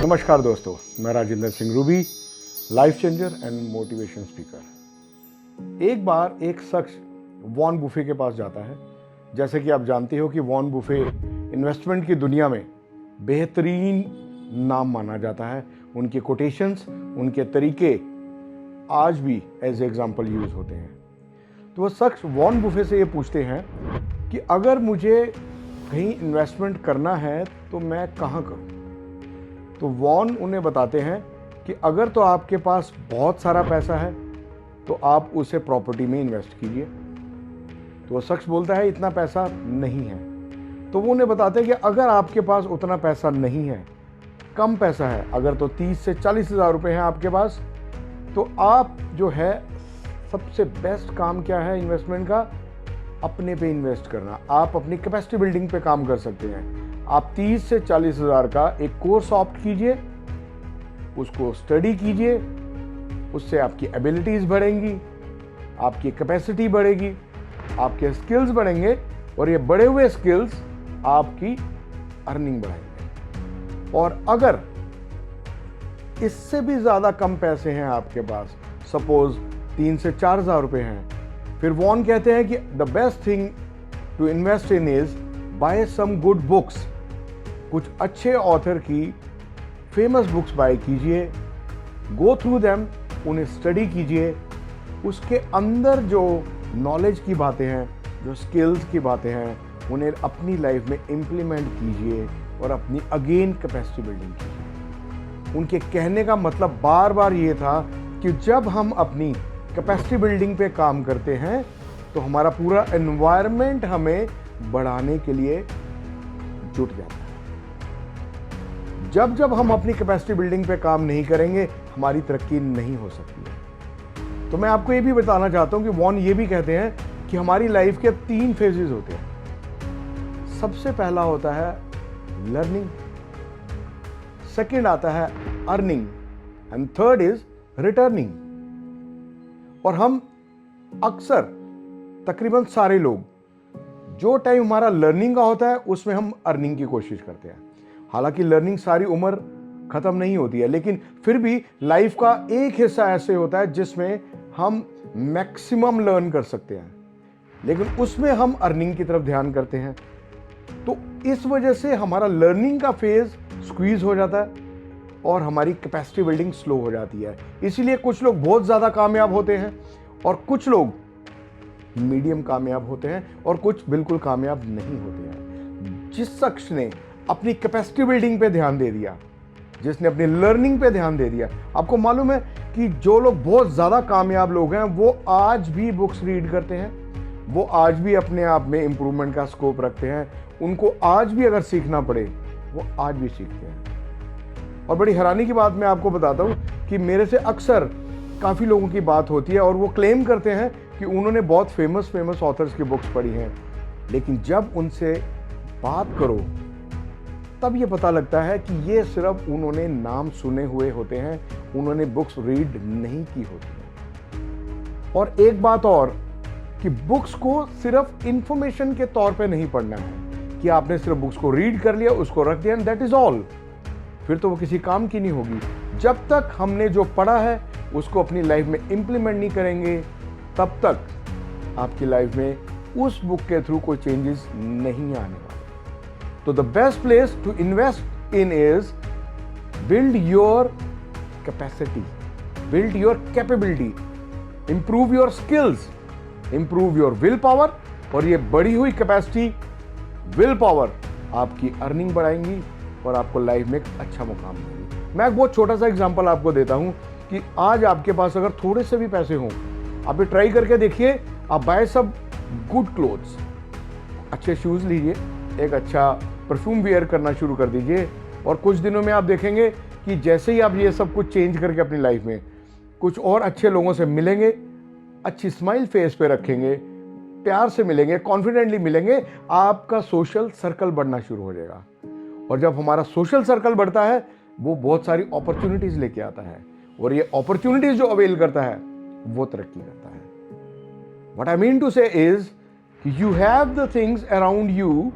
नमस्कार दोस्तों, मैं Rajendra Singh Ruby, life changer and motivation speaker. एक बार एक शख्स वॉरेन बुफे के पास जाता है। जैसे कि आप जानते हो कि वॉरेन बुफे इन्वेस्टमेंट की दुनिया में बेहतरीन नाम माना जाता है। उनके कोटेशंस, उनके तरीके आज भी एज एग्जाम्पल यूज होते हैं। तो वह शख्स वॉरेन बुफे से ये पूछते हैं कि अगर मुझे कहीं इन्वेस्टमेंट करना है तो मैं कहाँ करूँ। तो वॉरेन उन्हें बताते हैं कि अगर तो आपके पास बहुत सारा पैसा है तो आप उसे प्रॉपर्टी में इन्वेस्ट कीजिए। तो वो शख्स बोलता है इतना पैसा नहीं है। तो वो उन्हें बताते हैं कि अगर आपके पास उतना पैसा नहीं है, कम पैसा है, अगर तो 30 से 40 हज़ार रुपये हैं आपके पास, तो आप जो है सबसे बेस्ट काम क्या है इन्वेस्टमेंट का, अपने पे इन्वेस्ट करना। आप अपनी कैपेसिटी बिल्डिंग पे काम कर सकते हैं। आप 30 से 40 हज़ार का एक कोर्स ऑप्ट कीजिए, उसको स्टडी कीजिए, उससे आपकी एबिलिटीज बढ़ेंगी, आपकी कैपेसिटी बढ़ेगी, आपके स्किल्स बढ़ेंगे और ये बढ़े हुए स्किल्स आपकी अर्निंग बढ़ाएंगे। और अगर इससे भी ज्यादा कम पैसे हैं आपके पास, सपोज 3 से 4 हज़ार रुपये हैं, फिर वॉरेन कहते हैं कि the best thing to invest in is buy some good books. कुछ अच्छे ऑथर की फेमस बुक्स बाय कीजिए, गो थ्रू देम, उन्हें स्टडी कीजिए, उसके अंदर जो नॉलेज की बातें हैं, जो स्किल्स की बातें हैं, उन्हें अपनी लाइफ में इम्प्लीमेंट कीजिए और अपनी अगेन कैपेसिटी बिल्डिंग कीजिए। उनके कहने का मतलब बार बार ये था कि जब हम अपनी कैपेसिटी बिल्डिंग पे काम करते हैं तो हमारा पूरा एनवायरनमेंट हमें बढ़ाने के लिए जुट जाता है। जब जब हम अपनी कैपेसिटी बिल्डिंग पे काम नहीं करेंगे, हमारी तरक्की नहीं हो सकती है। तो मैं आपको ये भी बताना चाहता हूं कि वॉरेन ये भी कहते हैं कि हमारी लाइफ के 3 फेजेस होते हैं। सबसे पहला होता है लर्निंग, सेकंड आता है earning and third is returning. और हम अक्सर, तकरीबन सारे लोग, जो टाइम हमारा लर्निंग का होता है उसमें हम अर्निंग की कोशिश करते हैं। हालांकि लर्निंग सारी उम्र खत्म नहीं होती है, लेकिन फिर भी लाइफ का एक हिस्सा ऐसे होता है जिसमें हम मैक्सिमम लर्न कर सकते हैं, लेकिन उसमें हम अर्निंग की तरफ ध्यान करते हैं। तो इस वजह से हमारा लर्निंग का फेज स्क्वीज हो जाता है और हमारी कैपेसिटी बिल्डिंग स्लो हो जाती है। इसीलिए कुछ लोग बहुत ज्यादा कामयाब होते हैं और कुछ लोग मीडियम कामयाब होते हैं और कुछ बिल्कुल कामयाब नहीं होते हैं। जिस शख्स ने अपनी कैपेसिटी बिल्डिंग पे ध्यान दे दिया, जिसने अपनी लर्निंग पे ध्यान दे दिया, आपको मालूम है कि जो लोग बहुत ज्यादा कामयाब लोग हैं वो आज भी बुक्स रीड करते हैं, वो आज भी अपने आप में इंप्रूवमेंट का स्कोप रखते हैं। उनको आज भी अगर सीखना पड़े वो आज भी सीखते हैं। और बड़ी हैरानी की बात मैं आपको बताता हूं कि मेरे से अक्सर काफी लोगों की बात होती है और वो क्लेम करते हैं कि उन्होंने बहुत फेमस ऑथर्स की बुक्स पढ़ी हैं, लेकिन जब उनसे बात करो तब ये पता लगता है कि ये सिर्फ उन्होंने नाम सुने हुए होते हैं, उन्होंने बुक्स रीड नहीं की होती हैं। और एक बात और कि बुक्स को सिर्फ इंफॉर्मेशन के तौर पे नहीं पढ़ना है कि आपने सिर्फ बुक्स को रीड कर लिया, उसको रख दिया एंड दैट इज ऑल, फिर तो वो किसी काम की नहीं होगी। जब तक हमने जो पढ़ा है उसको अपनी लाइफ में इंप्लीमेंट नहीं करेंगे, तब तक आपकी लाइफ में उस बुक के थ्रू कोई चेंजेस नहीं आने वाले। तो the best place to invest in is build your capacity, build your capability, improve your skills, improve your will power. और ये बढ़ी हुई कैपेसिटी, विल पावर आपकी अर्निंग बढ़ाएंगी और आपको लाइफ में एक अच्छा मुकाम देंगी। मैं एक बहुत छोटा सा एग्जांपल आपको देता हूं कि आज आपके पास अगर थोड़े से भी पैसे हों, आप ये ट्राई करके देखिए, आप बाय सब गुड क्लोथ्स, अच्छे शूज लीजिए, एक अच्छा परफ्यूम वेयर करना शुरू कर दीजिए और कुछ दिनों में आप देखेंगे कि जैसे ही आप ये सब कुछ चेंज करके अपनी लाइफ में कुछ और अच्छे लोगों से मिलेंगे, अच्छी स्माइल फेस पे रखेंगे, प्यार से मिलेंगे, कॉन्फिडेंटली मिलेंगे, आपका सोशल सर्कल बढ़ना शुरू हो जाएगा। और जब हमारा सोशल सर्कल बढ़ता है वो बहुत सारी अपॉर्चुनिटीज लेके आता है और ये अपॉर्चुनिटीज जो अवेल करता है वो तरक्की करता है। व्हाट आई मीन टू से is you have the things around you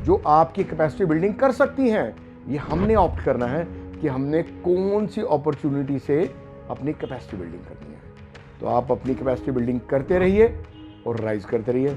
जो आपकी कैपेसिटी बिल्डिंग कर सकती हैं। ये हमने ऑप्ट करना है कि हमने कौन सी अपॉर्चुनिटी से अपनी कैपेसिटी बिल्डिंग करनी है। तो आप अपनी कैपेसिटी बिल्डिंग करते रहिए और राइज करते रहिए।